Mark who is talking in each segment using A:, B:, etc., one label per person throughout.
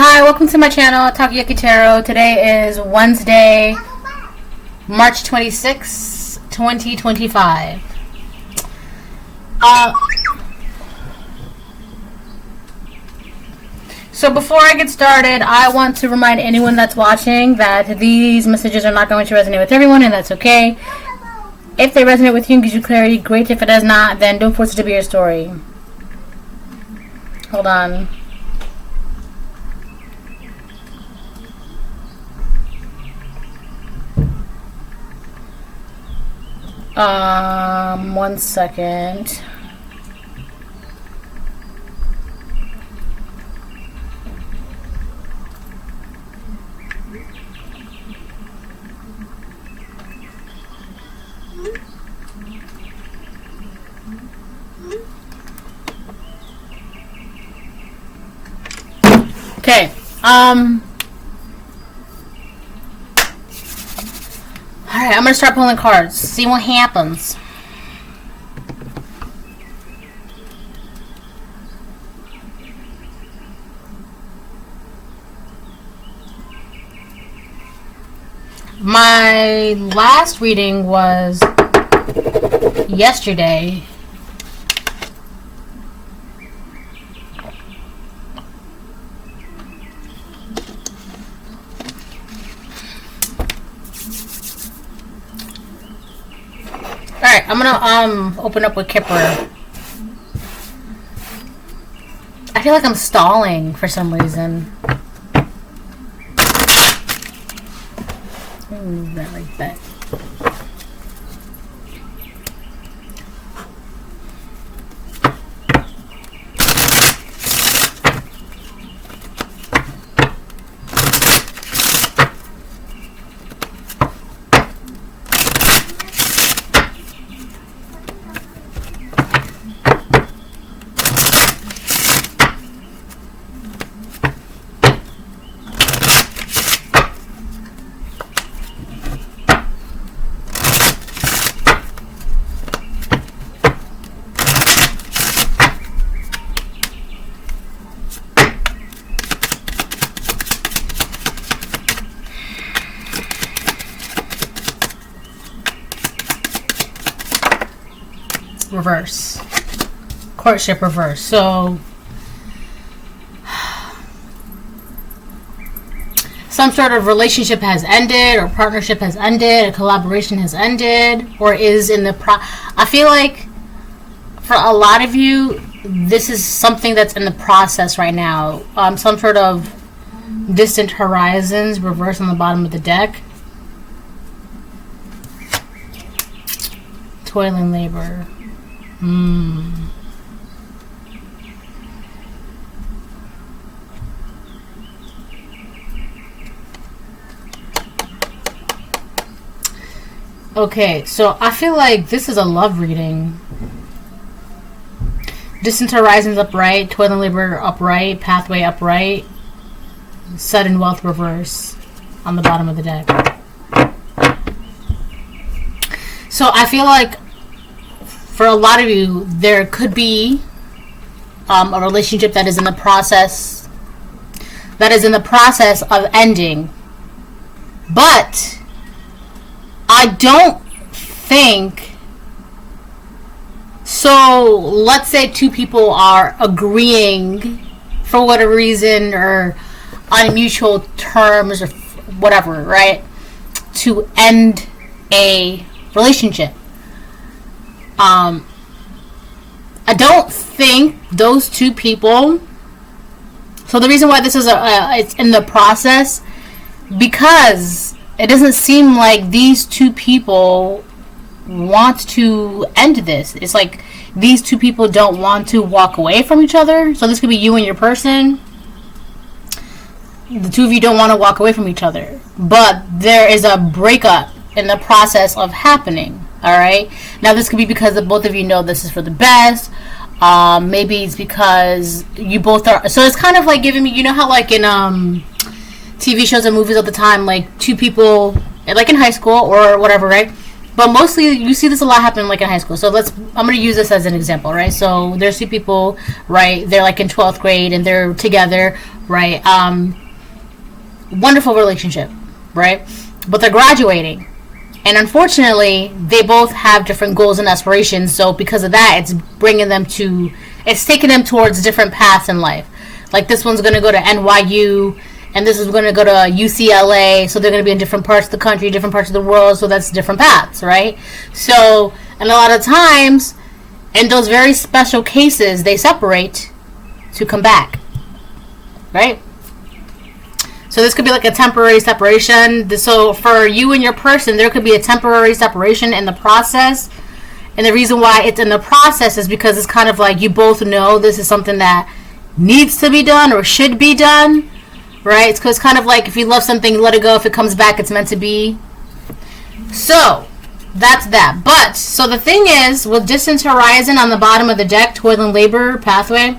A: Hi, welcome to my channel, Takayuki Tarot. Today is Wednesday, March 26, 2025. So before I get started, I want to remind anyone that's watching that these messages are not going to resonate with everyone, and that's okay. If they resonate with you and gives you clarity, great. If it does not, then don't force it to be your story. Hold on. One second. Okay. Alright, I'm gonna start pulling cards. See what happens. My last reading was yesterday. Alright, I'm gonna open up with Kipper. I feel like I'm stalling for some reason. Let me move that like that. Reverse. Courtship reverse. So some sort of relationship has ended, or partnership has ended, a collaboration has ended, or is in the I feel like for a lot of you, this is something that's in the process right now. Some sort of distant horizons reverse on the bottom of the deck. Toil and labor. Okay, so I feel like this is a love reading. Distant horizons upright, toil and labor upright, pathway upright, sudden wealth reverse on the bottom of the deck. So I feel like for a lot of you, there could be a relationship that is in the process of ending. But I don't think so. Let's say two people are agreeing for whatever reason, or on mutual terms, or whatever, right, to end a relationship. I don't think those two people. So the reason why this is it's in the process, because it doesn't seem like these two people want to end this. It's like these two people don't want to walk away from each other. So this could be you and your person. The two of you don't want to walk away from each other, but there is a breakup in the process of happening. All right. Now this could be because the both of you know this is for the best. Maybe it's because you both are. So it's kind of like giving me, you know how like in TV shows and movies all the time, like two people, like in high school or whatever, right? but mostly you see this a lot happen like in high school. So I'm going to use this as an example, right? So there's two people, right? They're like in 12th grade and they're together, right? Wonderful relationship, right? But they're graduating. And unfortunately, they both have different goals and aspirations. So because of that, it's taking them towards different paths in life. Like this one's going to go to NYU, and this is going to go to UCLA. So they're going to be in different parts of the country, different parts of the world. So that's different paths, right? So, and a lot of times, in those very special cases, they separate to come back, right? So this could be like a temporary separation. So for you and your person, there could be a temporary separation in the process. And the reason why it's in the process is because it's kind of like you both know this is something that needs to be done or should be done, right? It's because kind of like if you love something, let it go. If it comes back, it's meant to be. So that's that. But so the thing is, with distant horizon on the bottom of the deck, toil and labor pathway,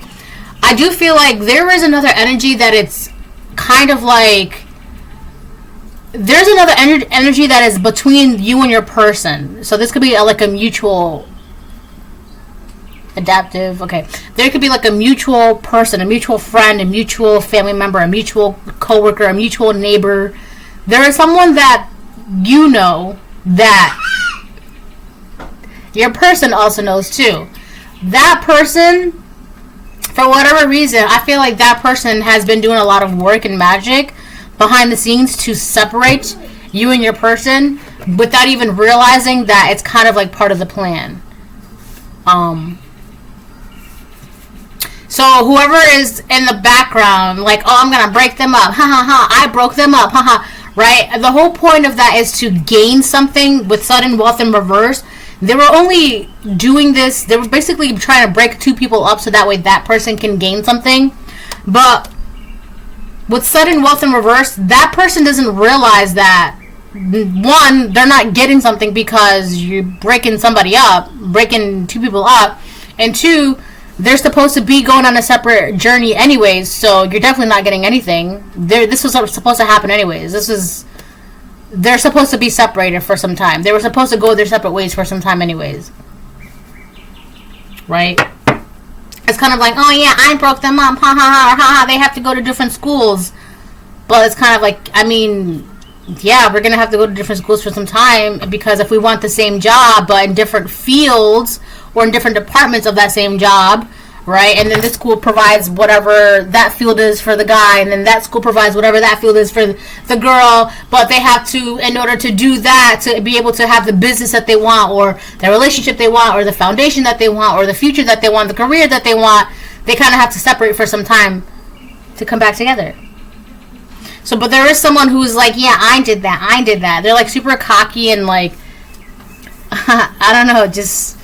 A: I do feel like there is another energy that it's kind of like there's another energy that is between you and your person. So this could be like a mutual adaptive. Okay, there could be like a mutual person, a mutual friend, a mutual family member, a mutual coworker, a mutual neighbor. There is someone that you know that your person also knows too. That person, for whatever reason, I feel like that person has been doing a lot of work and magic behind the scenes to separate you and your person without even realizing that it's kind of like part of the plan. So whoever is in the background, like, oh, I'm going to break them up. Ha ha ha. I broke them up. Ha ha. Right? The whole point of that is to gain something with sudden wealth in reverse. They were only doing this, they were basically trying to break two people up so that way that person can gain something. But with sudden wealth in reverse, that person doesn't realize that, one, they're not getting something because you're breaking somebody up, breaking two people up, and two, they're supposed to be going on a separate journey anyways, so you're definitely not getting anything. This was supposed to happen anyways. They're supposed to be separated for some time. They were supposed to go their separate ways for some time anyways. Right? It's kind of like, oh yeah, I broke them up. Ha ha ha ha ha. They have to go to different schools. But it's kind of like, I mean, yeah, we're going to have to go to different schools for some time because if we want the same job but in different fields or in different departments of that same job, right? And then this school provides whatever that field is for the guy, and then that school provides whatever that field is for the girl, but they have to, in order to do that, to be able to have the business that they want, or the relationship they want, or the foundation that they want, or the future that they want, the career that they want, they kind of have to separate for some time to come back together. So, but there is someone who's like, yeah, I did that. They're like super cocky and like, I don't know, just...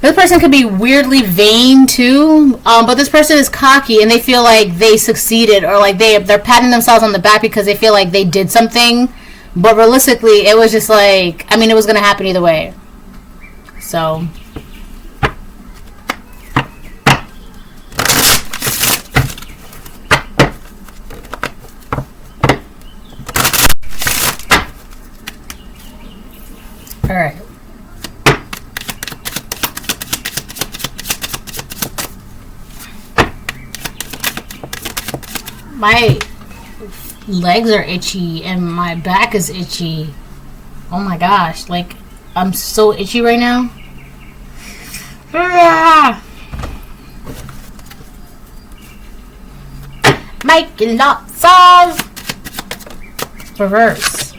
A: This person could be weirdly vain too, but this person is cocky and they feel like they succeeded, or like they're patting themselves on the back because they feel like they did something, but realistically it was just like, I mean, it was going to happen either way. So all right. My legs are itchy and my back is itchy. Oh my gosh, like I'm so itchy right now. Making lots of reverse.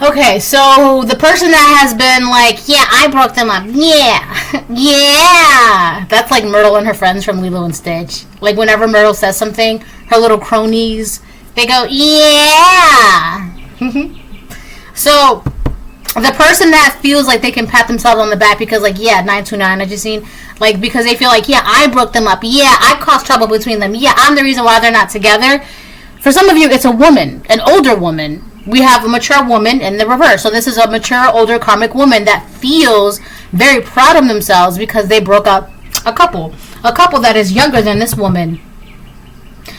A: Okay, so the person that has been like, yeah, I broke them up. Yeah. Yeah. That's like Myrtle and her friends from Lilo and Stitch. Like whenever Myrtle says something, her little cronies, they go, yeah. So the person that feels like they can pat themselves on the back because like, yeah, 929 I just seen, like because they feel like, yeah, I broke them up. Yeah, I caused trouble between them. Yeah, I'm the reason why they're not together. For some of you, it's a woman, an older woman. We have a mature woman in the reverse. So this is a mature, older karmic woman that feels very proud of themselves because they broke up a couple that is younger than this woman.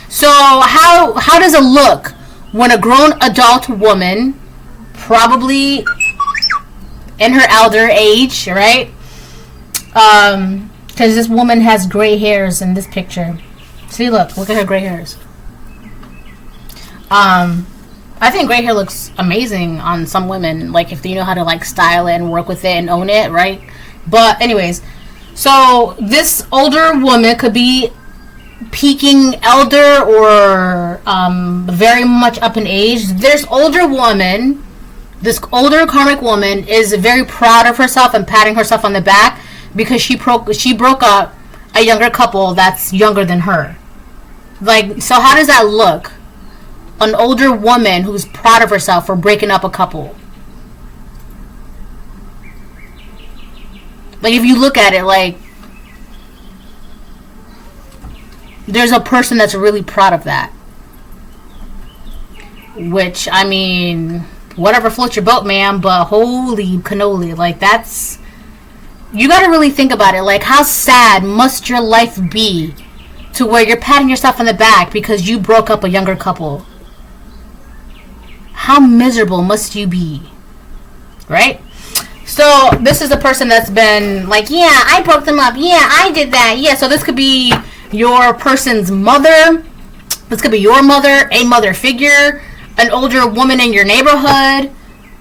A: So how does it look when a grown adult woman, probably in her elder age, right? Because this woman has gray hairs in this picture. See, look at her gray hairs. I think gray hair looks amazing on some women, like if you know how to like style it and work with it and own it, right? But anyways, so this older woman could be peaking elder or very much up in age. This older karmic woman is very proud of herself and patting herself on the back because she broke up a younger couple that's younger than her. Like, so how does that look? An older woman who's proud of herself for breaking up a couple. Like, if you look at it, like, there's a person that's really proud of that. Which, I mean, whatever floats your boat, man, but holy cannoli, like, that's... You gotta really think about it. Like, how sad must your life be to where you're patting yourself on the back because you broke up a younger couple? How miserable must you be? Right? So, this is a person that's been like, yeah, I broke them up. Yeah, I did that. Yeah, so this could be your person's mother. This could be your mother, a mother figure, an older woman in your neighborhood,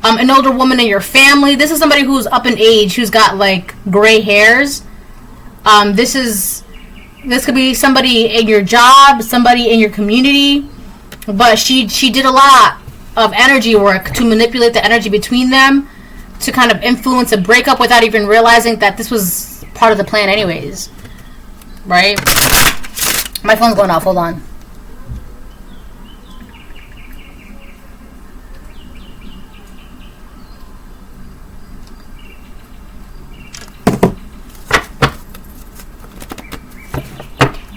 A: an older woman in your family. This is somebody who's up in age, who's got like gray hairs. This could be somebody in your job, somebody in your community, but she did a lot of energy work to manipulate the energy between them to kind of influence a breakup without even realizing that this was part of the plan anyways. Right? My phone's going off. Hold on.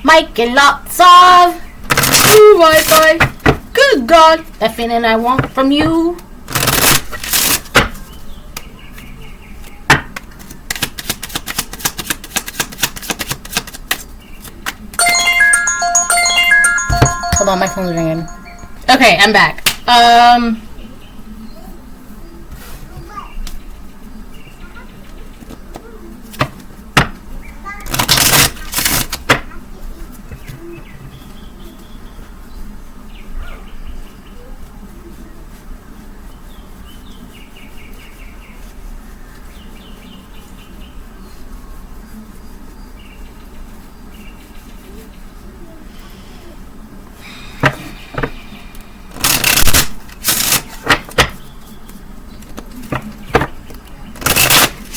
A: Making lots of Wi-Fi. Good God, that feeling I want from you. Hold on, my phone's ringing. Okay, I'm back.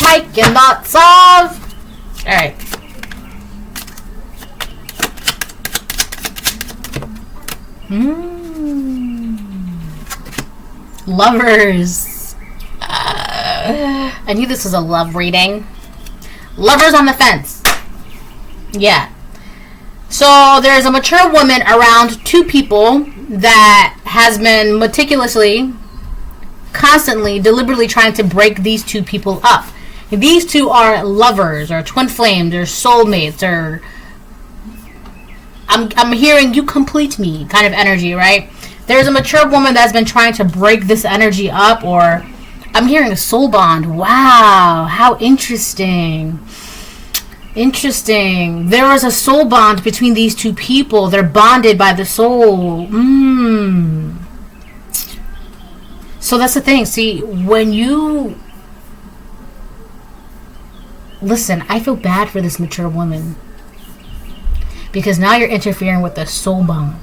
A: Making lots of. Alright. Lovers. I knew this was a love reading. Lovers on the fence. Yeah. So there's a mature woman around two people that has been meticulously, constantly, deliberately trying to break these two people up. These two are lovers, or twin flames, or soulmates, or I'm hearing you complete me kind of energy, right? There's a mature woman that's been trying to break this energy up, or I'm hearing a soul bond. Wow, how interesting. Interesting. There was a soul bond between these two people. They're bonded by the soul. So that's the thing. See, when you... Listen, I feel bad for this mature woman. Because now you're interfering with the soul bond.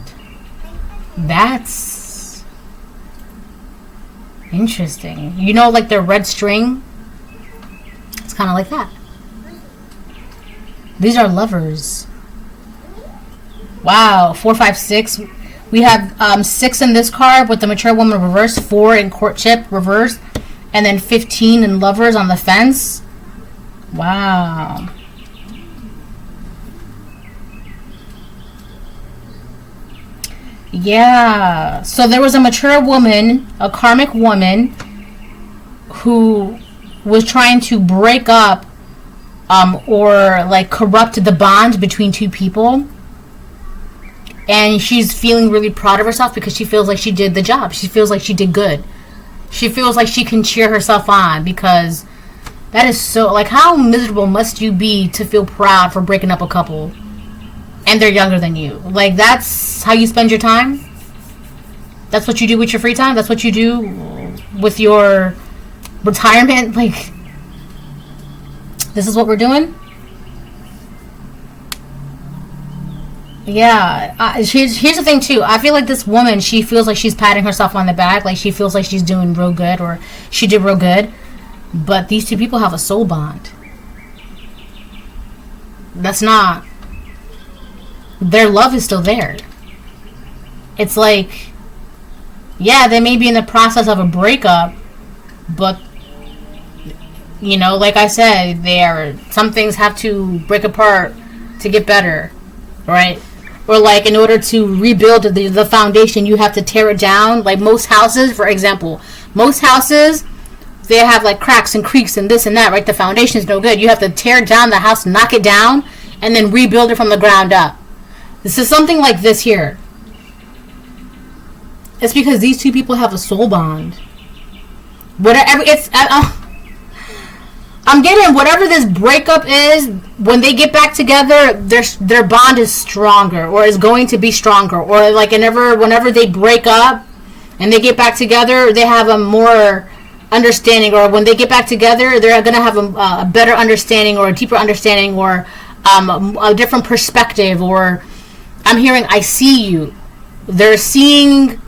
A: That's interesting. You know, like the red string? It's kind of like that. These are lovers. Wow, 4, 5, 6. We have 6 in this card with the mature woman reversed, 4 in courtship reversed, and then 15 in lovers on the fence. Wow. Yeah. So there was a mature woman, a karmic woman, who was trying to break up or like corrupt the bond between two people. and she's feeling really proud of herself because she feels like she did the job. She feels like she did good. She feels like she can cheer herself on, because that is so, like, how miserable must you be to feel proud for breaking up a couple and they're younger than you? Like, that's how you spend your time? That's what you do with your free time? That's what you do with your retirement? Like, this is what we're doing? Yeah. Here's the thing, too. I feel like this woman, she feels like she's patting herself on the back. Like, she feels like she's doing real good, or she did real good. But these two people have a soul bond. That's not... Their love is still there. It's like... Yeah, they may be in the process of a breakup, but... You know, like I said, some things have to break apart to get better, right? Or, like, in order to rebuild the foundation, you have to tear it down. Like, most houses, for example, they have, like, cracks and creaks and this and that, right? The foundation is no good. You have to tear down the house, knock it down, and then rebuild it from the ground up. This is something like this here. It's because these two people have a soul bond. Whatever, I'm getting whatever this breakup is, when they get back together, their bond is stronger, or is going to be stronger. Or, like, whenever they break up and they get back together, they have a more understanding. Or when they get back together, they're going to have a better understanding, or a deeper understanding, or a different perspective. Or I'm hearing, I see you. They're seeing...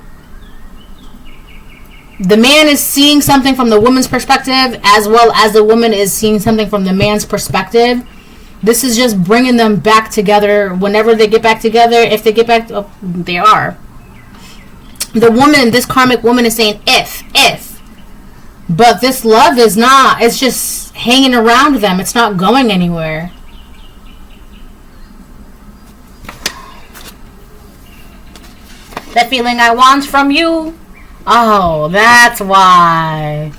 A: The man is seeing something from the woman's perspective, as well as the woman is seeing something from the man's perspective. This is just bringing them back together. Whenever they get back together, if they get back, they are. The woman, this karmic woman, is saying if. But this love is not. It's just hanging around them. It's not going anywhere. That feeling I want from you. Oh, that's why.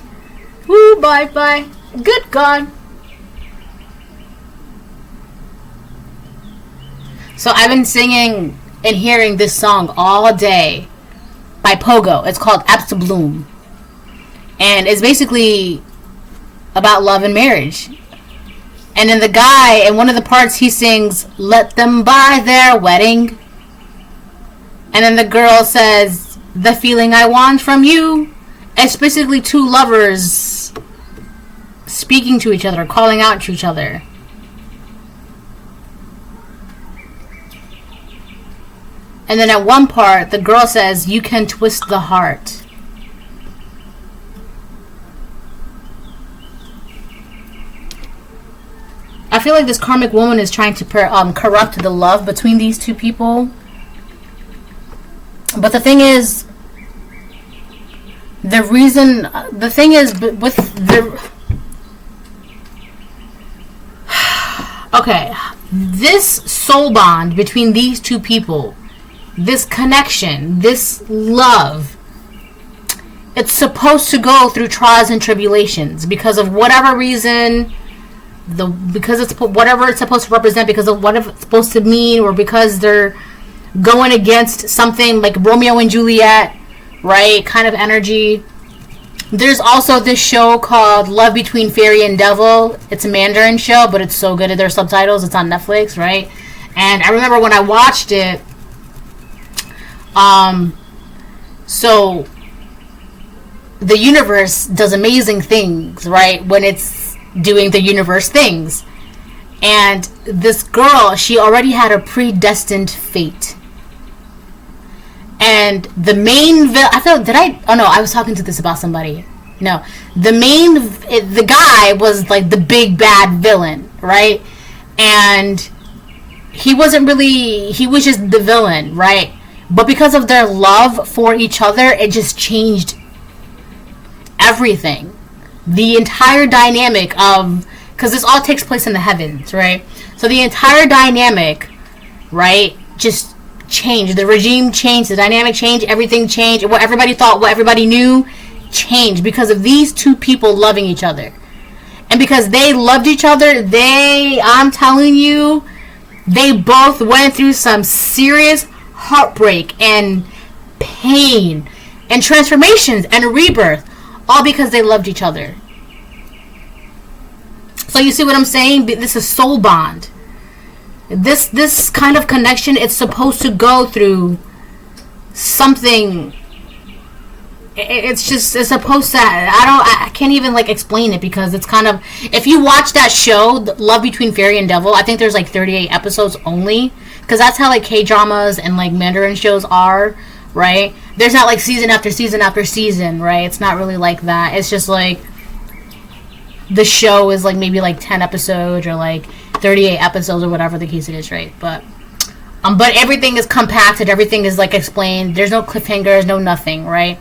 A: Woo, bye. Good God. So I've been singing and hearing this song all day by Pogo. It's called Apps Bloom. And it's basically about love and marriage. And then the guy, in one of the parts, he sings, "Let them buy their wedding." And then the girl says, "The feeling I want from you." It's basically two lovers speaking to each other, calling out to each other. And then at one part, the girl says, "You can twist the heart." I feel like this karmic woman is trying to corrupt the love between these two people. But the thing is, okay, this soul bond between these two people, this connection, this love, it's supposed to go through trials and tribulations because of whatever reason, because it's whatever it's supposed to represent, because of what it's supposed to mean, or because they're going against something like Romeo and Juliet, right? Kind of energy. There's also this show called Love Between Fairy and Devil. It's a Mandarin show, but it's so good. There's subtitles. It's on Netflix, right? And I remember when I watched it, so the universe does amazing things, right? When it's doing the universe things. And this girl, she already had a predestined fate. And the main I was talking to this about somebody. No, the guy was like the big bad villain, right? And he was just the villain, right? But because of their love for each other, it just changed everything. The entire dynamic of, because this all takes place in the heavens, right? So the entire dynamic, right, just changed. The regime changed, the dynamic changed, everything changed. What everybody thought, what everybody knew, changed because of these two people loving each other. And because they loved each other, I'm telling you, they both went through some serious heartbreak and pain and transformations and rebirth, all because they loved each other. So you see what I'm saying? This is soul bond. This kind of connection, it's supposed to go through something. It's supposed to, I can't even like explain it, because it's kind of, if you watch that show, Love Between Fairy and Devil, I think there's like 38 episodes only, because that's how like K-dramas and like Mandarin shows are, right? There's not like season after season after season, right? It's not really like that. It's just like the show is like maybe like 10 episodes or like 38 episodes or whatever the case it is, right? But everything is compacted, everything is like explained, there's no cliffhangers, no nothing, right?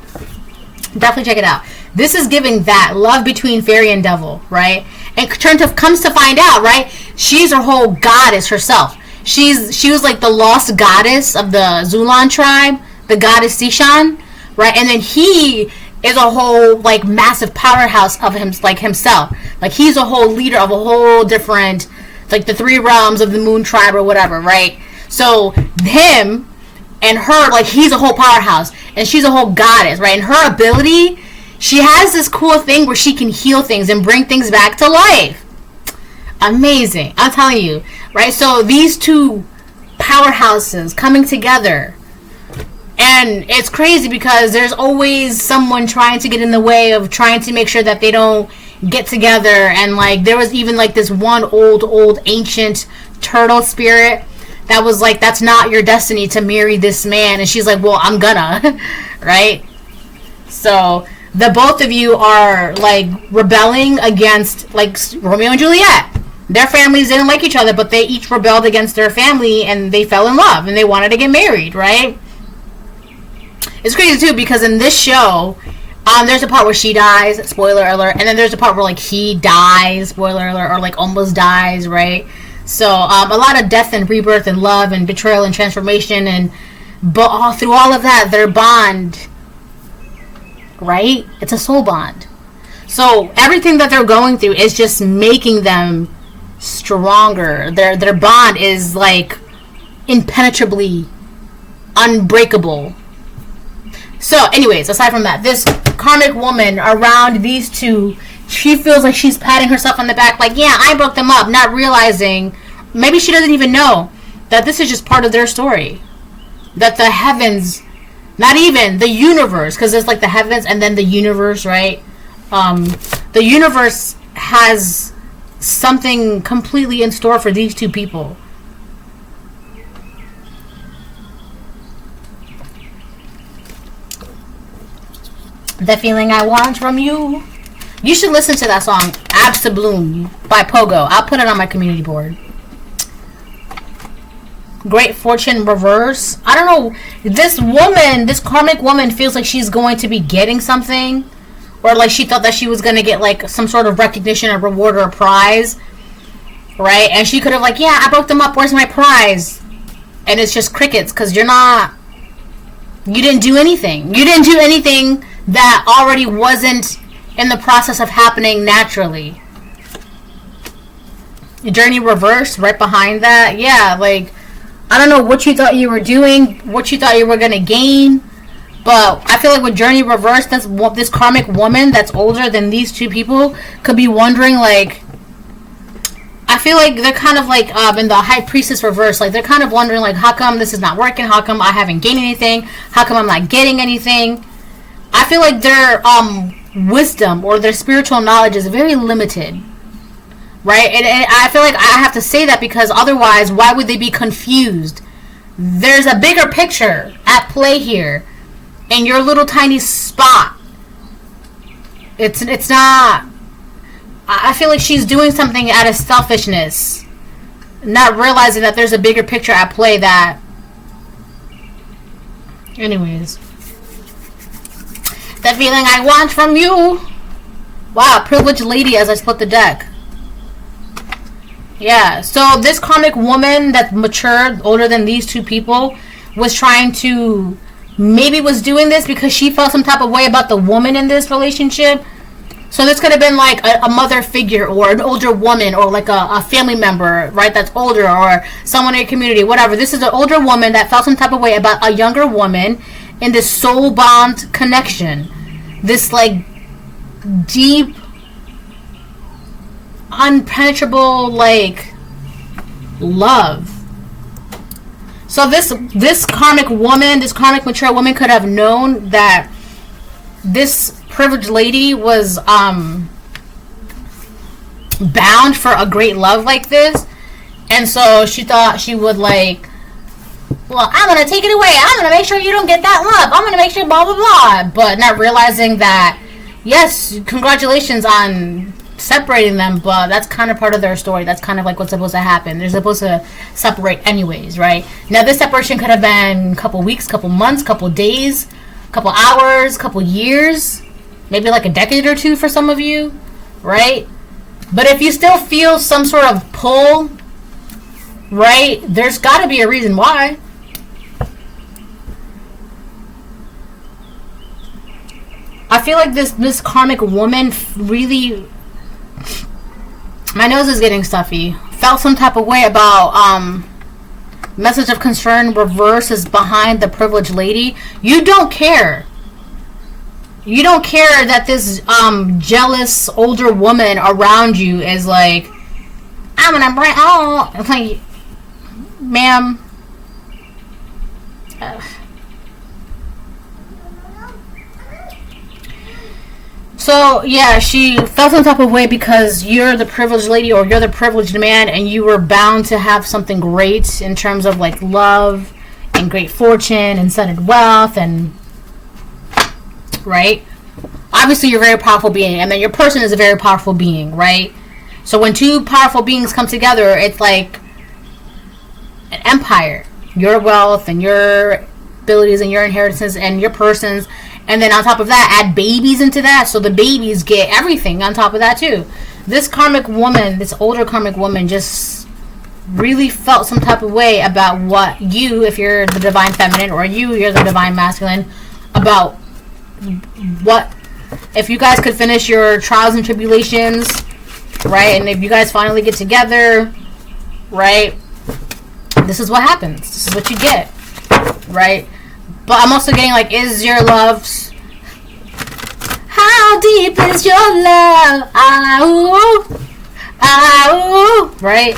A: Definitely check it out. This is giving that Love Between Fairy and Devil, right? And comes to find out, right? She's a whole goddess herself. She was like the lost goddess of the Zulan tribe, the goddess Sishan, right? And then he is a whole like massive powerhouse of him, like himself. Like he's a whole leader of a whole different, like the 3 realms of the Moon tribe or whatever, right? So him and her, like he's a whole powerhouse and she's a whole goddess, right? And her ability, she has this cool thing where she can heal things and bring things back to life. Amazing, I'm telling you, right? So these two powerhouses coming together, and it's crazy because there's always someone trying to get in the way of trying to make sure that they don't get together. And like there was even like this one old ancient turtle spirit that was like, that's not your destiny to marry this man. And she's like, well, I'm gonna, right? So the both of you are like rebelling against, like Romeo and Juliet. Their families didn't like each other, but they each rebelled against their family and they fell in love and they wanted to get married, right? It's crazy too, because in this show, there's a part where she dies, spoiler alert, and then there's a part where like he dies, spoiler alert, or like almost dies, right? So a lot of death and rebirth and love and betrayal and transformation, but through all of that, their bond, right? It's a soul bond. So everything that they're going through is just making them stronger. Their bond is like impenetrably unbreakable. So anyways, aside from that, this karmic woman around these two, she feels like she's patting herself on the back, like, yeah, I broke them up, not realizing, maybe she doesn't even know that this is just part of their story. That the heavens, not even the universe, because there's like the heavens and then the universe, right? The universe has something completely in store for these two people. The feeling I want from you. You should listen to that song, Absolute by Pogo. I'll put it on my community board. Great Fortune Reverse. I don't know. This woman, this karmic woman, feels like she's going to be getting something. Or like she thought that she was going to get like some sort of recognition or reward or a prize. Right? And she could have like, yeah, I broke them up. Where's my prize? And it's just crickets, because you didn't do anything. You didn't do anything that already wasn't in the process of happening naturally. Journey Reverse right behind that. Yeah, like, I don't know what you thought you were doing, what you thought you were going to gain, but I feel like with Journey Reverse, that's what this karmic woman that's older than these two people could be wondering, like, I feel like they're kind of like in the High Priestess Reverse, like they're kind of wondering, like, how come this is not working? How come I haven't gained anything? How come I'm not getting anything? I feel like their wisdom or their spiritual knowledge is very limited, right? And I feel like I have to say that because otherwise, why would they be confused? There's a bigger picture at play here in your little tiny spot. It's not. I feel like she's doing something out of selfishness, not realizing that there's a bigger picture at play. That, anyways. The feeling I want from you. Wow, privileged lady as I split the deck. Yeah, so this karmic woman that matured, older than these two people, was trying to, maybe was doing this because she felt some type of way about the woman in this relationship. So this could have been like a mother figure or an older woman or like a family member, right, that's older, or someone in your community, whatever. This is an older woman that felt some type of way about a younger woman in this soul bond connection. This like deep, unpenetrable like love. So this karmic woman, this karmic mature woman could have known that this privileged lady was bound for a great love like this, and so she thought she would like, well, I'm gonna take it away, I'm gonna make sure you don't get that love, I'm gonna make sure blah blah blah, but not realizing that, yes, congratulations on separating them, but that's kind of part of their story. That's kind of like what's supposed to happen. They're supposed to separate anyways, right? Now this separation could have been a couple weeks, couple months, couple days, couple hours, couple years, maybe like a decade or two for some of you, right? But if you still feel some sort of pull, right, there's got to be a reason why. I feel like this karmic woman really, my nose is getting stuffy, felt some type of way about message of concern reverse is behind the privileged lady. You don't care. You don't care that this jealous older woman around you is like, I'm gonna bring, oh, like, ma'am. So yeah, she felt some type of way because you're the privileged lady or you're the privileged man, and you were bound to have something great in terms of like love and great fortune and sudden wealth, and right? Obviously you're a very powerful being, and then your person is a very powerful being, right? So when two powerful beings come together, it's like an empire. Your wealth and your abilities and your inheritances and your persons, and then on top of that add babies into that, so the babies get everything on top of that too. This karmic woman, this older karmic woman, just really felt some type of way about what you, if you're the divine feminine, or you're the divine masculine, about what if you guys could finish your trials and tribulations, right, and if you guys finally get together, right, this is what happens, this is what you get, right? But I'm also getting like, is your love, how deep is your love, right?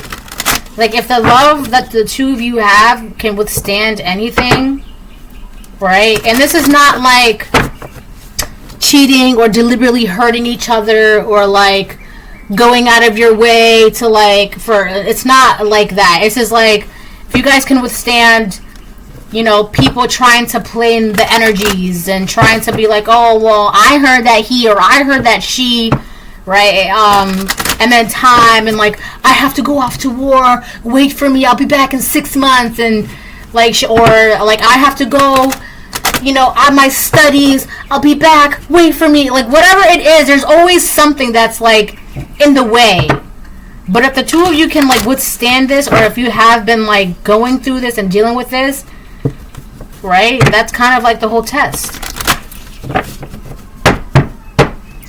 A: Like if the love that the two of you have can withstand anything, right? And this is not like cheating or deliberately hurting each other or like going out of your way to like, for, it's not like that. It's just like, if you guys can withstand, you know, people trying to play in the energies and trying to be like, oh, well, I heard that he or I heard that she, right? And then time and like, I have to go off to war, wait for me, I'll be back in 6 months, and like, or like, I have to go, you know, on my studies, I'll be back, wait for me, like whatever it is, there's always something that's like in the way. But if the two of you can like withstand this, or if you have been like going through this and dealing with this, right, that's kind of like the whole test,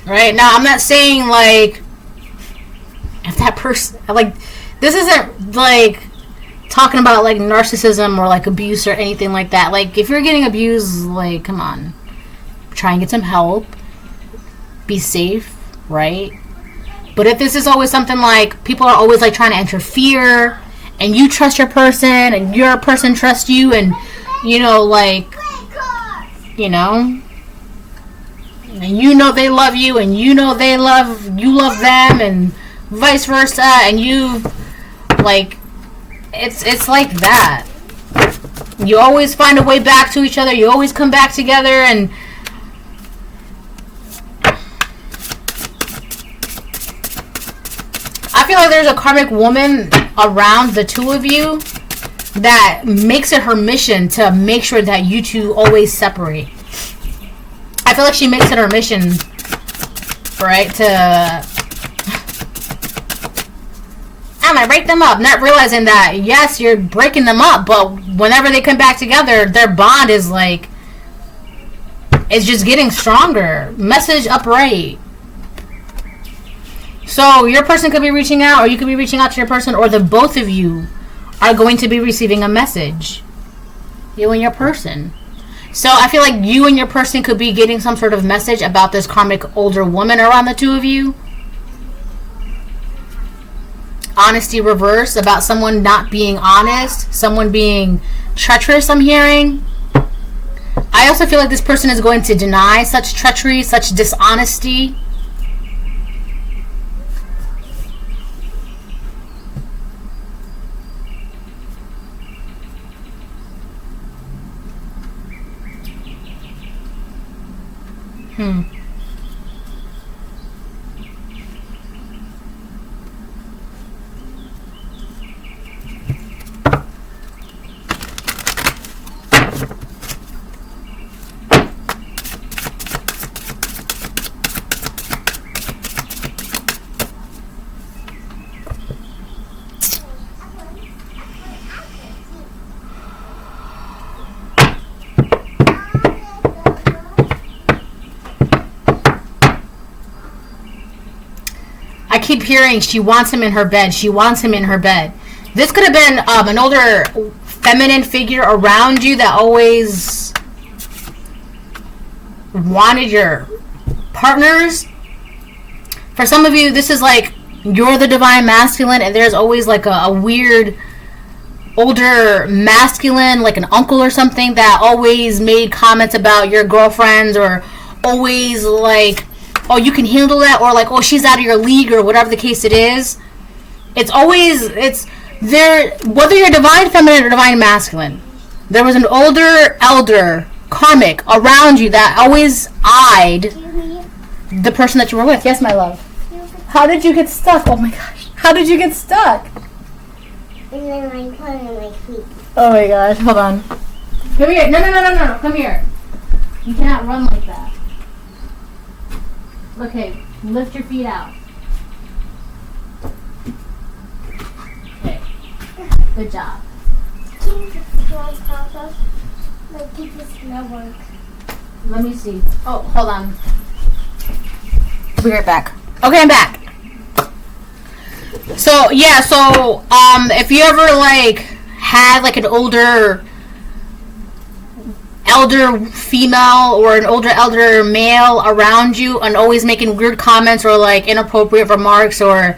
A: right? Now I'm not saying like if that person, like, this isn't like talking about like narcissism or like abuse or anything like that. Like if you're getting abused, like, come on, try and get some help, be safe, right? But if this is always something like people are always like trying to interfere, and you trust your person and your person trusts you, and you know, like, you know, and you know they love you, and you know you love them, and vice versa, and you like, it's like that. You always find a way back to each other, you always come back together, and I feel like there's a karmic woman around the two of you that makes it her mission to make sure that you two always separate. I feel like she makes it her mission, right, to, I'm gonna break them up, not realizing that, yes, you're breaking them up, but whenever they come back together, their bond is like, it's just getting stronger. Message upright. So your person could be reaching out, or you could be reaching out to your person, or the both of you are going to be receiving a message. You and your person. So I feel like you and your person could be getting some sort of message about this karmic older woman around the two of you. Honesty reverse, about someone not being honest, someone being treacherous, I'm hearing. I also feel like this person is going to deny such treachery, such dishonesty. I keep hearing she wants him in her bed. She wants him in her bed. This could have been an older feminine figure around you that always wanted your partners. For some of you, this is like you're the divine masculine, and there's always like a weird older masculine, like an uncle or something, that always made comments about your girlfriends, or always like, oh, you can handle that, or like, oh, she's out of your league, or whatever the case it is. It's always, it's there, whether you're divine feminine or divine masculine, there was an older elder karmic around you that always eyed the person that you were with. Yes, my love. How did you get stuck? Oh my gosh. How did you get stuck?
B: And then I put it in my feet.
A: Oh my gosh. Hold on. Come here. No. Come here. You cannot run like that. Okay, lift your feet out. Okay, good job.
B: Can you just go on top of? Like, keep this network.
A: Let me see. Oh, hold on. I'll be right back. Okay, I'm back. So, yeah, if you ever, like, had, like, an older female or an elder male around you and always making weird comments or like inappropriate remarks, or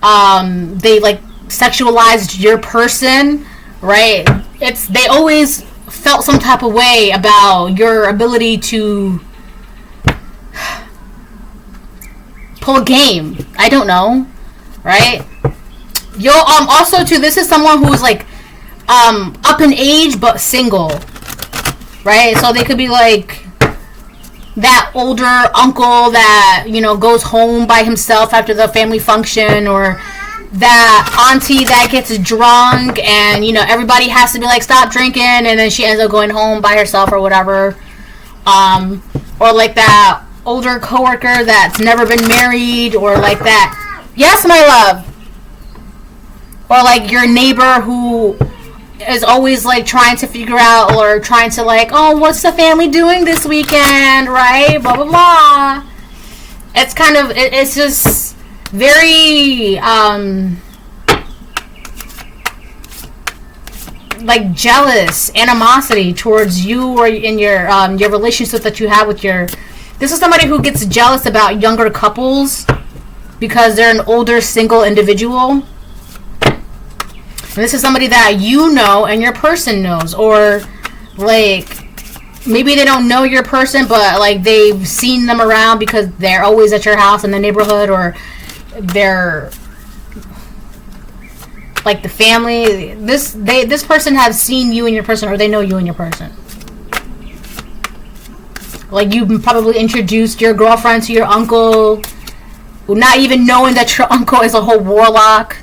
A: they like sexualized your person, right? They always felt some type of way about your ability to pull a game. I don't know, right? Also too, this is someone who's like up in age but single. Right? So they could be like that older uncle that, you know, goes home by himself after the family function, or that auntie that gets drunk and, you know, everybody has to be like, stop drinking, and then she ends up going home by herself or whatever. Or like that older coworker that's never been married, or like that. Yes, my love. Or like your neighbor who is always like trying to figure out, or trying to like, oh, what's the family doing this weekend, right? Blah blah blah. It's kind of it's just very like jealous animosity towards you, or in your relationship that you have with your. This is somebody who gets jealous about younger couples because they're an older single individual. And this is somebody that you know and your person knows, or like maybe they don't know your person, but like they've seen them around because they're always at your house in the neighborhood, or they're like the family. This person has seen you and your person, or they know you and your person. Like you probably introduced your girlfriend to your uncle, not even knowing that your uncle is a whole warlock,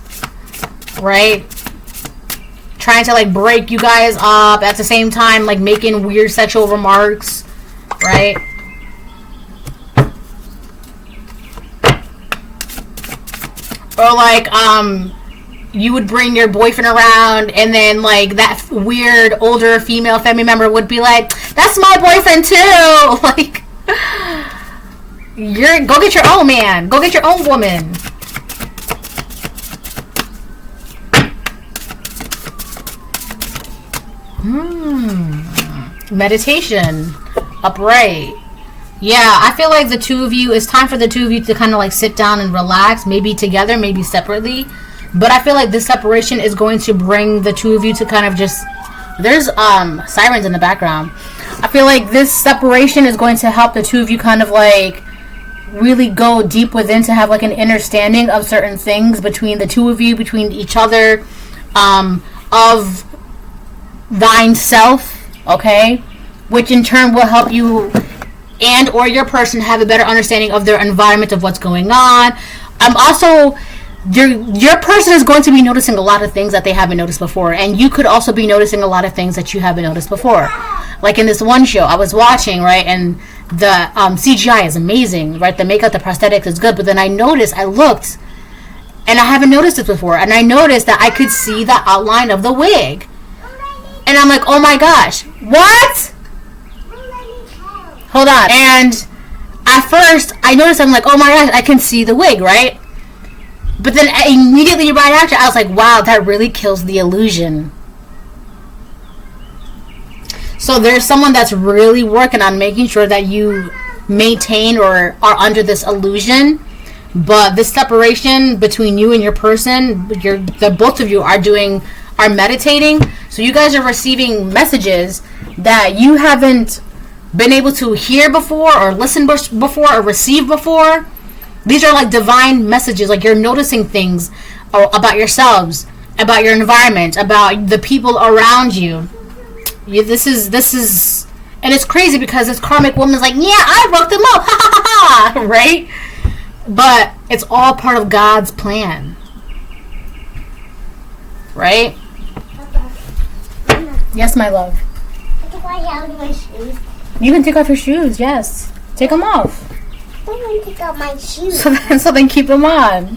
A: right? Trying to like break you guys up at the same time, like making weird sexual remarks, right? Or like you would bring your boyfriend around, and then like that weird older female family member would be like, that's my boyfriend too. Like, Go get your own man. Go get your own woman. Meditation. Upright. Yeah, I feel like the two of you, it's time for the two of you to kind of like sit down and relax, maybe together, maybe separately. But I feel like this separation is going to bring the two of you to kind of just, there's sirens in the background. I feel like this separation is going to help the two of you kind of like really go deep within to have like an understanding of certain things between the two of you, between each other, of thine self, okay? Which in turn will help you and or your person have a better understanding of their environment, of what's going on. Also, your person is going to be noticing a lot of things that they haven't noticed before, and you could also be noticing a lot of things that you haven't noticed before. Like in this one show I was watching, right, and the CGI is amazing, right? The makeup, the prosthetics is good, but then I looked, and I haven't noticed this before, and I noticed that I could see the outline of the wig, and I'm like, oh my gosh, what? Hold on. And at first, I noticed, I'm like, oh my gosh, I can see the wig, right? But then immediately right after, I was like, wow, that really kills the illusion. So there's someone that's really working on making sure that you maintain or are under this illusion. But this separation between you and your person, the both of you are meditating. So you guys are receiving messages that you haven't been able to hear before or listen before or receive before. These are like divine messages, like you're noticing things about yourselves, about your environment, about the people around you. This is and it's crazy because this karmic woman's like, yeah, I woke them up, ha ha ha ha, right? But it's all part of God's plan, right? Yes, my love. You can take off your shoes, yes. Take them off.
B: I want to take off my shoes.
A: So then keep them on.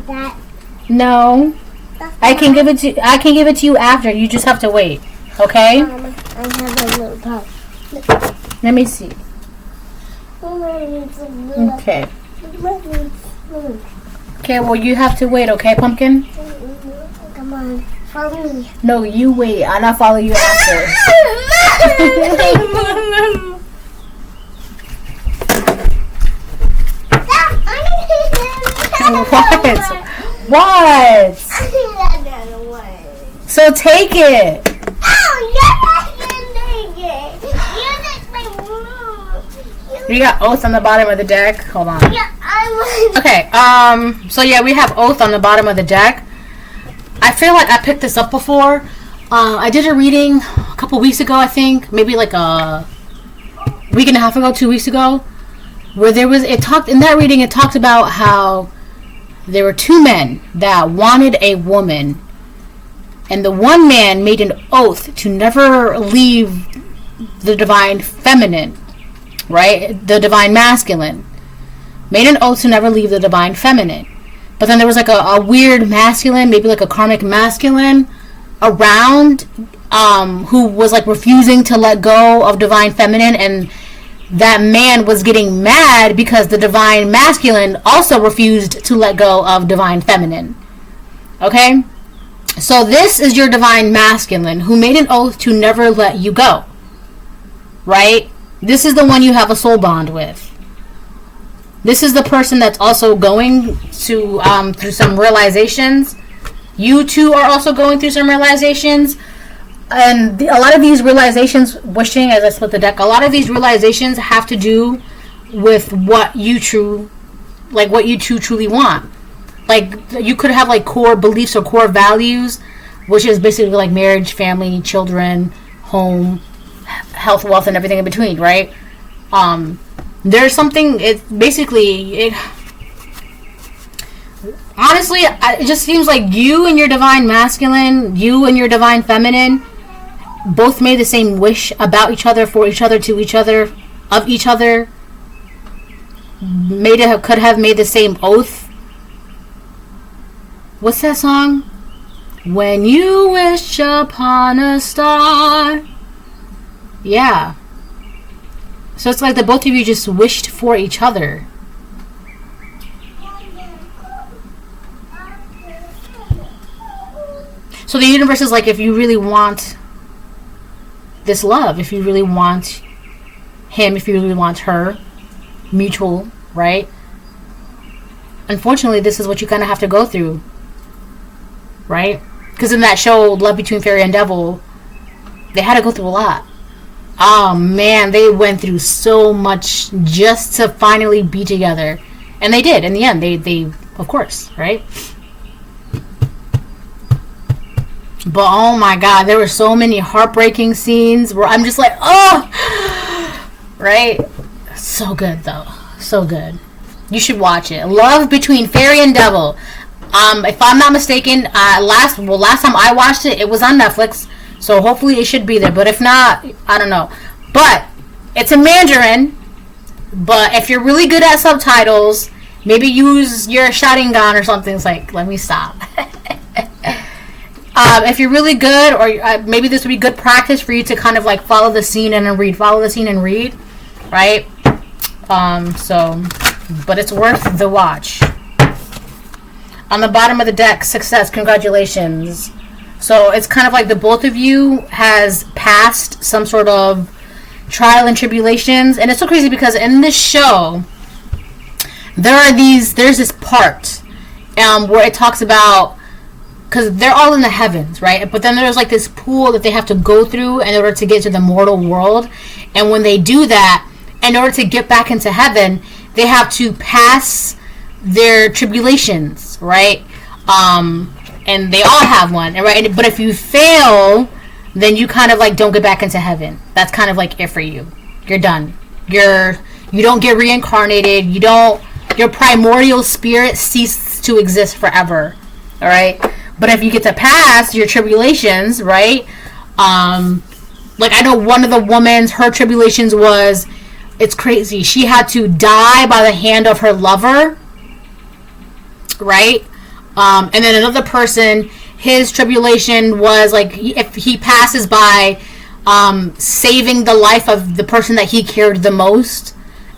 B: That.
A: No. I can give it to you after. You just have to wait. Okay?
B: I have a little top.
A: Let me see. Okay. Okay, well you have to wait, okay, Pumpkin?
B: Come on. Follow me.
A: No, you wait. I'll not follow you after. What? So take it. We got oath on the bottom of the deck. Hold on. Okay, so yeah, we have oath on the bottom of the deck. I feel like I picked this up before. I did a reading a couple weeks ago, I think. Maybe like a week and a half ago, 2 weeks ago. Where it talked about how there were two men that wanted a woman. And the one man made an oath to never leave the divine feminine, right? The divine masculine. Made an oath to never leave the divine feminine. But then there was like a weird masculine, maybe like a karmic masculine around, who was like refusing to let go of divine feminine, and that man was getting mad because the divine masculine also refused to let go of divine feminine. Okay? So this is your divine masculine who made an oath to never let you go. Right? This is the one you have a soul bond with. This is the person that's also going to through some realizations. You two are also going through some realizations. And a lot of these realizations, wishing as I split the deck, a lot of these realizations have to do with what you two truly want. Like, you could have like core beliefs or core values, which is basically like marriage, family, children, home, health, wealth, and everything in between, right? There's something, honestly, it just seems like you and your divine masculine, you and your divine feminine, both made the same wish about each other, for each other, to each other, of each other. Could have made the same oath. What's that song? When you wish upon a star. Yeah. So it's like the both of you just wished for each other. So the universe is like, if you really want this love, if you really want him, if you really want her, mutual, right? Unfortunately, this is what you kind of have to go through, right? Because in that show, Love Between Fairy and Devil, they had to go through a lot. Oh man, they went through so much just to finally be together. And they did, in the end. They of course, right? But oh my god, there were so many heartbreaking scenes where I'm just like, oh! Right? So good, though. So good. You should watch it. Love Between Fairy and Devil. If I'm not mistaken, last time I watched it, it was on Netflix. So hopefully it should be there. But if not, I don't know. But it's in Mandarin. But if you're really good at subtitles, maybe use your Sharingan or something. It's like, let me stop. If you're really good, or maybe this would be good practice for you to kind of like follow the scene and read. Follow the scene and read. Right? But it's worth the watch. On the bottom of the deck, success, congratulations. So it's kind of like the both of you has passed some sort of trial and tribulations. And it's so crazy because in this show, there's this part where it talks about, because they're all in the heavens, right? But then there's like this pool that they have to go through in order to get to the mortal world. And when they do that, in order to get back into heaven, they have to pass their tribulations, right? And they all have one, right? But if you fail, then you kind of like don't get back into heaven. That's kind of like it for you. You're done. You don't get reincarnated. Your primordial spirit ceases to exist forever. All right. But if you get to pass your tribulations, right? Like I know one of the women's, her tribulations was, it's crazy. She had to die by the hand of her lover, right? And then another person, his tribulation was like, if he passes by saving the life of the person that he cared the most,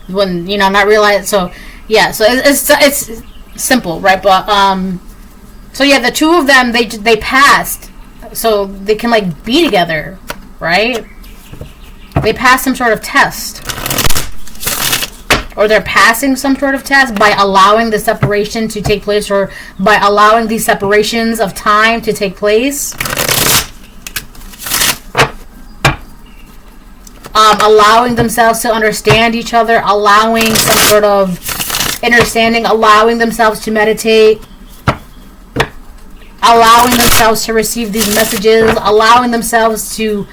A: when not realize. So yeah, so it's simple, right? But so yeah, the two of them they passed, so they can like be together, right? They passed some sort of test. Or they're passing some sort of test by allowing the separation to take place, or by allowing these separations of time to take place. Allowing themselves to understand each other, allowing some sort of understanding, allowing themselves to meditate, allowing themselves to receive these messages, allowing themselves to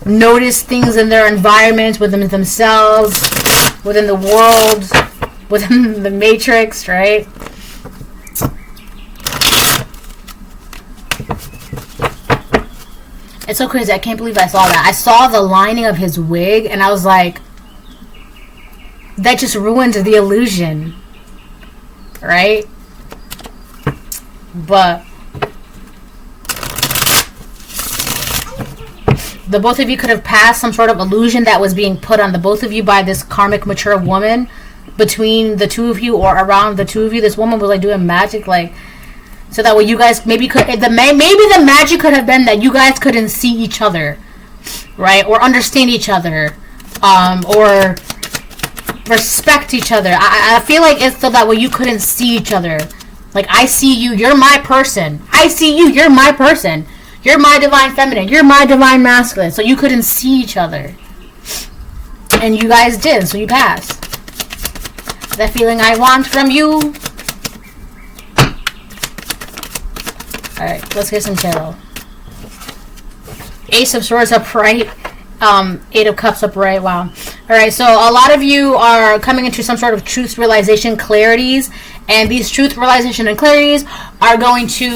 A: notice things in their environment, within themselves, within the world, within the matrix, right? It's so crazy. I can't believe I saw that. I saw the lining of his wig and I was like, that just ruined the illusion, right? But the both of you could have passed some sort of illusion that was being put on the both of you by this karmic mature woman between the two of you, or around the two of you. This woman was like doing magic, like, so that way you guys maybe the magic could have been that you guys couldn't see each other, right? Or understand each other, or respect each other. I feel like it's so that way you couldn't see each other. Like, I see you, you're my person. I see you, you're my person. You're my divine feminine. You're my divine masculine. So you couldn't see each other. And you guys did, so you passed. That feeling I want from you. Alright, let's get some tarot. Ace of Swords upright. Eight of Cups upright. Wow. Alright, so a lot of you are coming into some sort of truth realization, clarities. And these truth realization and clarities are going to,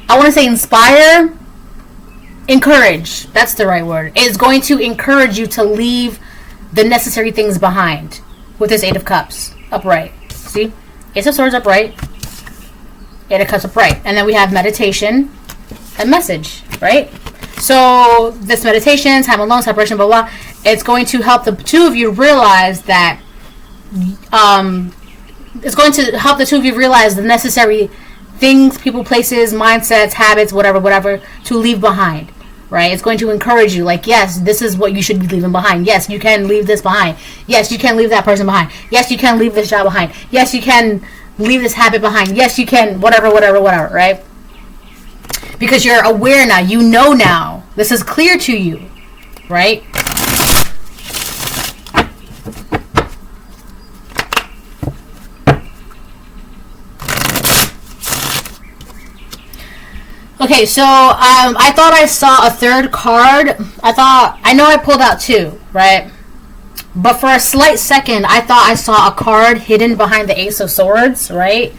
A: I want to say inspire, encourage. That's the right word. It's going to encourage you to leave the necessary things behind with this Eight of Cups upright. See? Ace of Swords upright. Eight of Cups upright. And then we have meditation and message, right? So this meditation, time alone, separation, blah, blah, it's going to help the two of you realize that, it's going to help the two of you realize the necessary things, people, places, mindsets, habits, whatever, to leave behind, right? It's going to encourage you, like, yes, this is what you should be leaving behind. Yes, you can leave this behind. Yes, you can leave that person behind. Yes, you can leave this job behind. Yes, you can leave this habit behind. Yes, you can, whatever, right? Because you're aware now. You know now. This is clear to you, right? Okay, so I thought I saw a third card. I know I pulled out two, right? But for a slight second, I thought I saw a card hidden behind the Ace of Swords, right?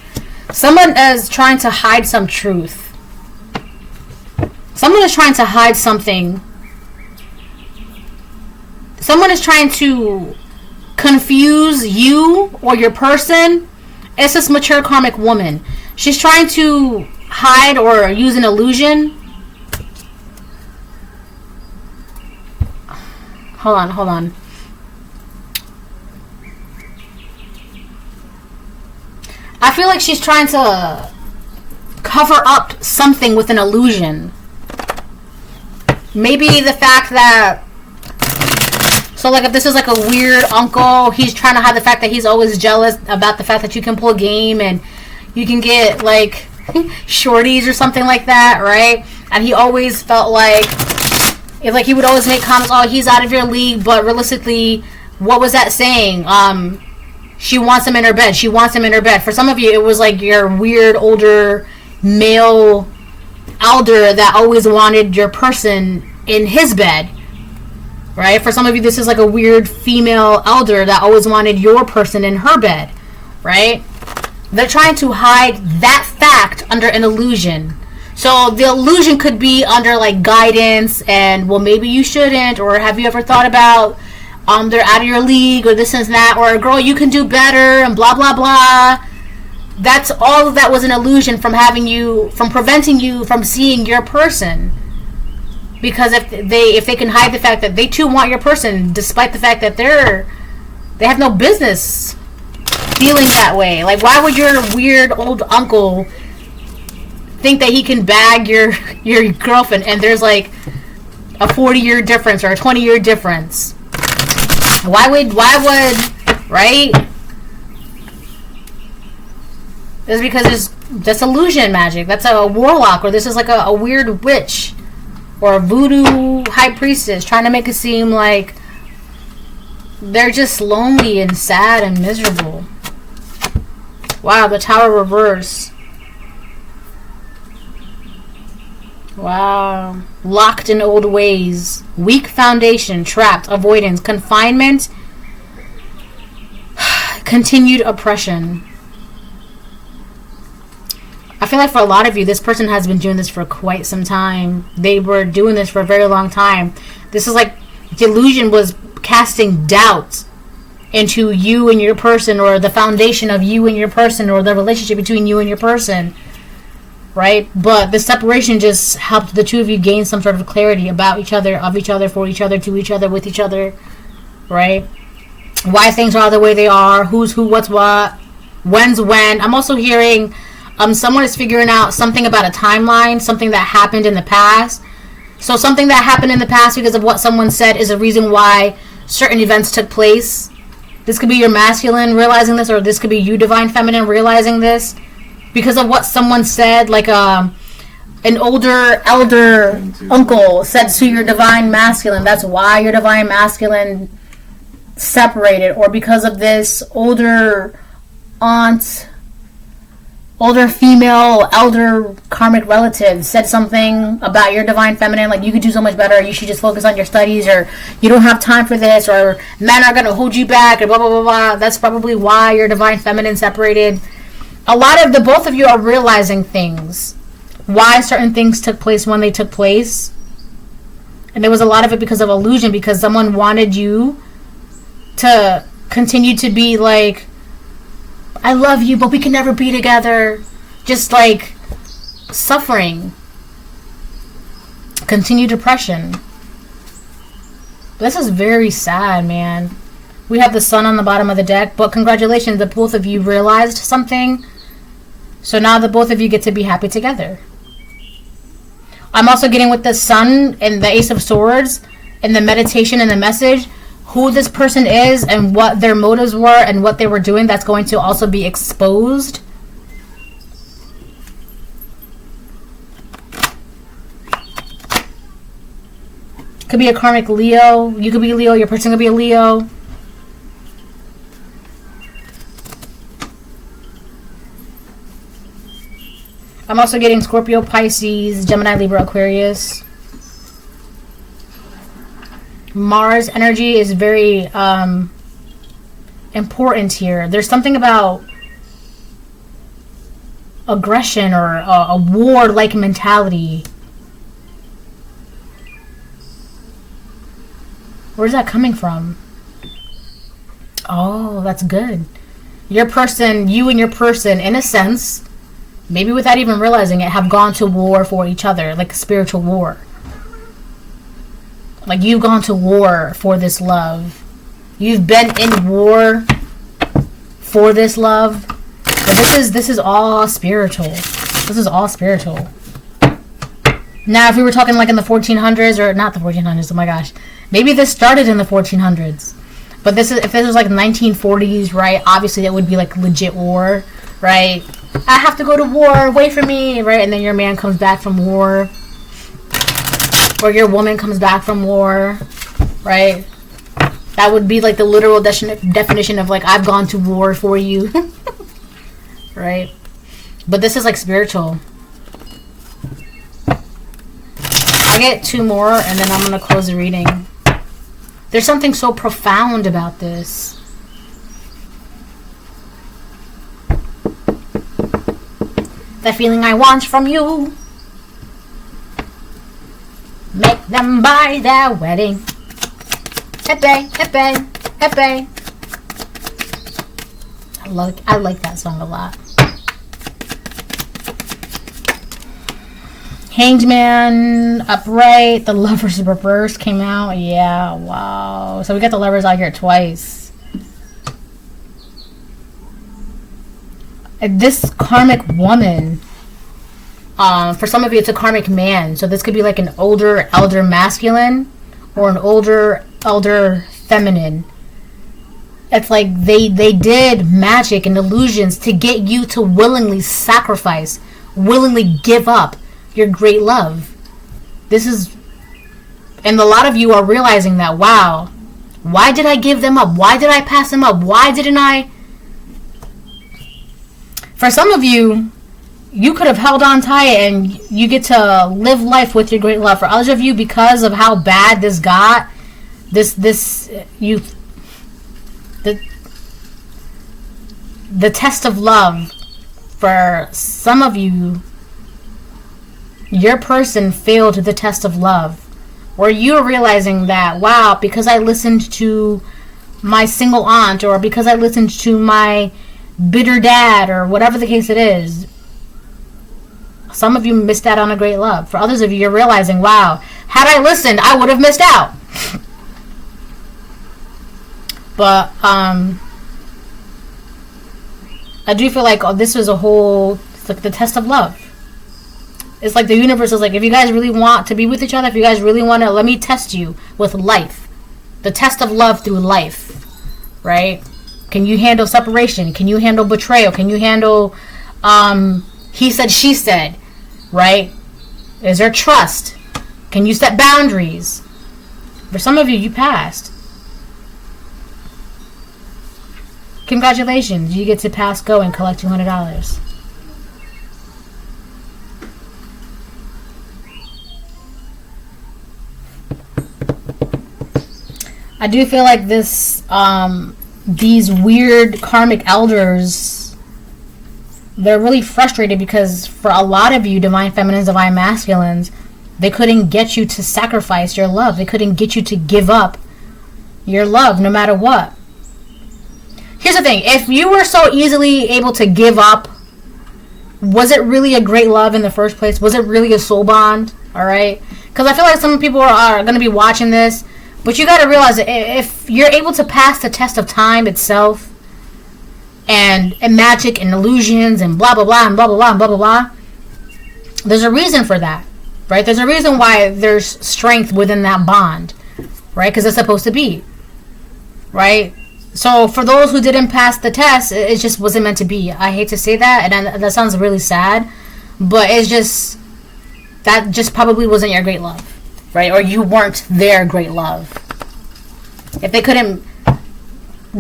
A: Someone is trying to hide some truth. Someone is trying to hide something. Someone is trying to confuse you or your person. It's this mature karmic woman. She's trying to hide or use an illusion. Hold on. I feel like she's trying to cover up something with an illusion. Maybe the fact that, so like if this is like a weird uncle, he's trying to hide the fact that he's always jealous about the fact that you can pull game and you can get like shorties or something like that, right? And he always felt like he would always make comments, oh, he's out of your league, but realistically, what was that saying? She wants him in her bed. She wants him in her bed. For some of you, it was like your weird older male elder that always wanted your person in his bed, right? For some of you, this is like a weird female elder that always wanted your person in her bed, right? They're trying to hide that fact under an illusion. So the illusion could be under like guidance and, well, maybe you shouldn't, or have you ever thought about they're out of your league, or this and that, or girl, you can do better, and blah blah blah. That's all of that was an illusion from preventing you from seeing your person. Because if they can hide the fact that they too want your person, despite the fact that they have no business feeling that way. Like, why would your weird old uncle think that he can bag your girlfriend and there's like a 40-year difference or a 20-year difference? Why would, right? It's because it's just illusion magic. That's a warlock, or this is like a weird witch or a voodoo high priestess trying to make it seem like they're just lonely and sad and miserable. Wow, the Tower reverse. Wow. Locked in old ways. Weak foundation. Trapped. Avoidance. Confinement. Continued oppression. I feel like for a lot of you, this person has been doing this for quite some time. They were doing this for a very long time. This is like the illusion was casting doubt into you and your person, or the foundation of you and your person, or the relationship between you and your person. Right? But the separation just helped the two of you gain some sort of clarity about each other, of each other, for each other, to each other, with each other. Right? Why things are the way they are, who's who, what's what, when's when. I'm also hearing someone is figuring out something about a timeline, something that happened in the past. So something that happened in the past because of what someone said is a reason why certain events took place. This could be your masculine realizing this, or this could be you, divine feminine, realizing this because of what someone said, like an older elder uncle said to your divine masculine. That's why your divine masculine separated. Or because of this older aunt, older female, elder karmic relative said something about your divine feminine, like you could do so much better, you should just focus on your studies, or you don't have time for this, or men are going to hold you back, or blah blah blah blah. That's probably why your divine feminine separated. A lot of the both of you are realizing things, why certain things took place when they took place. And there was a lot of it because of illusion, because someone wanted you to continue to be like, I love you, but we can never be together. Just like suffering. Continued depression. This is very sad, man. We have the sun on the bottom of the deck, but congratulations, the both of you realized something. So now the both of you get to be happy together. I'm also getting with the sun and the Ace of Swords and the meditation and the message, who this person is and what their motives were and what they were doing. That's going to also be exposed. Could be a karmic Leo. You could be Leo. Your person could be a Leo. I'm also getting Scorpio, Pisces, Gemini, Libra, Aquarius. Mars energy is very important here. There's something about aggression or a war-like mentality. Where's that coming from? Oh, that's good. Your person, you and your person, in a sense, maybe without even realizing it, have gone to war for each other, like a spiritual war. Like you've gone to war for this love. You've been in war for this love. But this is all spiritual. This is all spiritual. Now, if we were talking like in the 1400s, or not the 1400s, oh my gosh. Maybe this started in the 1400s. But this is, if this was like 1940s, right? Obviously, it would be like legit war, right? I have to go to war, wait for me, right? And then your man comes back from war. Or your woman comes back from war, right? That would be like the literal definition of like, I've gone to war for you. Right? But this is like spiritual. I get two more and then I'm going to close the reading. There's something so profound about this. The feeling I want from you. Make them buy their wedding. Happy, happy, happy. I like that song a lot. Hanged Man, Upright, The Lovers Reverse came out. Yeah, wow. So we got the Lovers out here twice. This karmic woman, for some of you, it's a karmic man. So this could be like an older elder masculine or an older elder feminine. It's like they did magic and illusions to get you to willingly sacrifice, willingly give up your great love. This is, and a lot of you are realizing that, wow, why did I give them up? Why did I pass them up? Why didn't I? For some of you, you could have held on tight and you get to live life with your great love. For others of you, because of how bad this got, the test of love, for some of you, your person failed the test of love. Or you're realizing that, wow, because I listened to my single aunt, or because I listened to my bitter dad, or whatever the case it is, some of you missed out on a great love. For others of you, you're realizing, wow, had I listened, I would have missed out. But I do feel like this was it's like the test of love. It's like the universe is like, if you guys really want to be with each other, if you guys really want to, let me test you with life. The test of love through life, right? Can you handle separation? Can you handle betrayal? Can you handle he said, she said, right? Is there trust? Can you set boundaries? For some of you, you passed. Congratulations, you get to pass go and collect $200. I do feel like this, these weird karmic elders, they're really frustrated because for a lot of you, divine feminines, divine masculines, they couldn't get you to sacrifice your love. They couldn't get you to give up your love no matter what. Here's the thing. If you were so easily able to give up, was it really a great love in the first place? Was it really a soul bond? All right, because I feel like some people are going to be watching this, but you got to realize that if you're able to pass the test of time itself, and magic and illusions and blah blah blah and blah blah blah and blah blah blah, there's a reason for that, right? There's a reason why there's strength within that bond, right? Because it's supposed to be, right? So for those who didn't pass the test, it just wasn't meant to be. I hate to say that, and that sounds really sad, but it's just, that just probably wasn't your great love, right? Or you weren't their great love. If they couldn't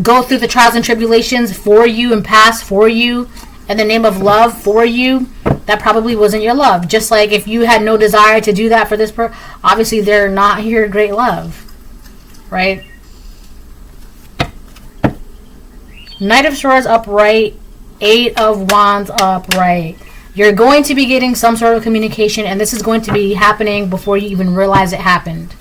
A: go through the trials and tribulations for you and pass for you in the name of love for you, that probably wasn't your love. Just like if you had no desire to do that for this person, obviously they're not your great love, right? Knight of Swords upright, 8 of Wands upright. You're going to be getting some sort of communication, and this is going to be happening before you even realize it happened.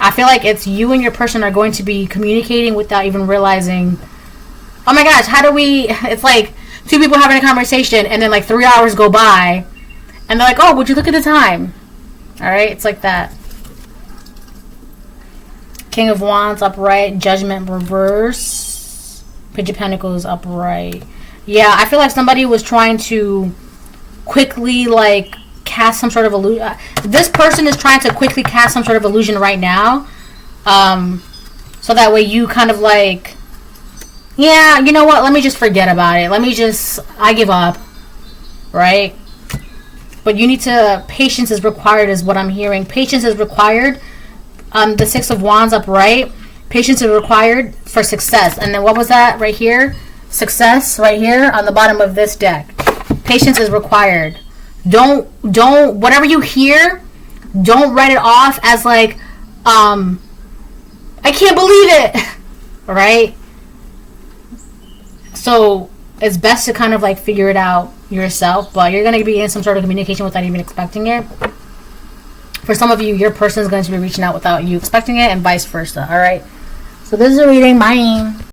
A: I feel like it's you and your person are going to be communicating without even realizing, oh my gosh, how do we, it's like two people having a conversation and then like 3 hours go by and they're like, oh, would you look at the time? All right, it's like that. King of Wands upright, Judgment reverse, Page of Pentacles upright. Yeah, I feel like somebody was trying to quickly like cast some sort of illusion. This person is trying to quickly cast some sort of illusion right now, so that way you kind of like, yeah, you know what, let me just forget about it, I give up, right? But you need to, patience is required is what I'm hearing. Patience is required. The 6 of Wands upright, patience is required for success. And then what was that right here? Success right here on the bottom of this deck. Patience is required. Don't whatever you hear, don't write it off as like, I can't believe it. Right? So it's best to kind of like figure it out yourself, but you're going to be in some sort of communication without even expecting it. For some of you, your person is going to be reaching out without you expecting it, and vice versa. All right. So this is a reading. Bye.